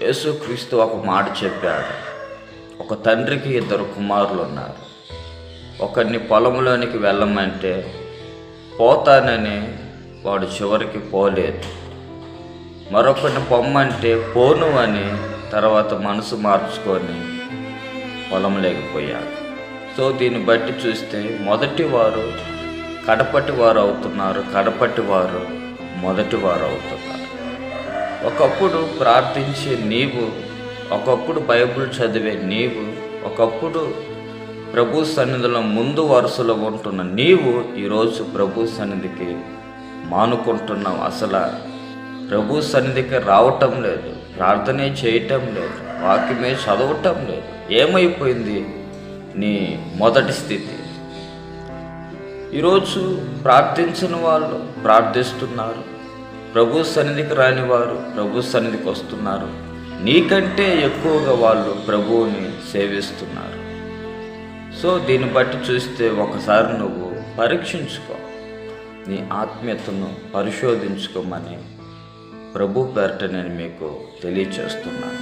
యేసుక్రీస్తు ఒక మాట చెప్పాడు. ఒక తండ్రికి 2 కుమారులు ఉన్నారు. ఒకరిని పొలంలోనికి వెళ్ళమంటే పోతానని వాడు చివరికి పోలేదు. మరొకరిని పొమ్మంటే పోను అని తర్వాత మనసు మార్చుకొని పొలంలోకి పోయాడు. సో దీన్ని బట్టి చూస్తే మొదటి వారు కడపటి వారు అవుతున్నారు, కడపటి వారు మొదటి వారు అవుతున్నారు. ఒకప్పుడు ప్రార్థించే నీవు, ఒకప్పుడు బైబిల్ చదివే నీవు, ఒకప్పుడు ప్రభు సన్నిధిలో ముందు వరుసలో ఉంటున్న నీవు ఈరోజు ప్రభు సన్నిధికి మానుకుంటున్నావు. అసలు ప్రభు సన్నిధికి రావటం లేదు, ప్రార్థనే చేయటం లేదు, వాక్యమే చదవటం లేదు. ఏమైపోయింది నీ మొదటి స్థితి? ఈరోజు ప్రార్థించని వాళ్ళు ప్రార్థిస్తున్నారు, ప్రభు సన్నిధికి రాని వారు ప్రభు సన్నిధికి వస్తున్నారు. నీకంటే ఎక్కువగా వాళ్ళు ప్రభువుని సేవిస్తున్నారు. సో దీన్ని బట్టి చూస్తే ఒకసారి నువ్వు పరీక్షించుకో, నీ ఆత్మీయతను పరిశోధించుకోమని ప్రభు పేరిట నేను మీకు తెలియచేస్తున్నాను.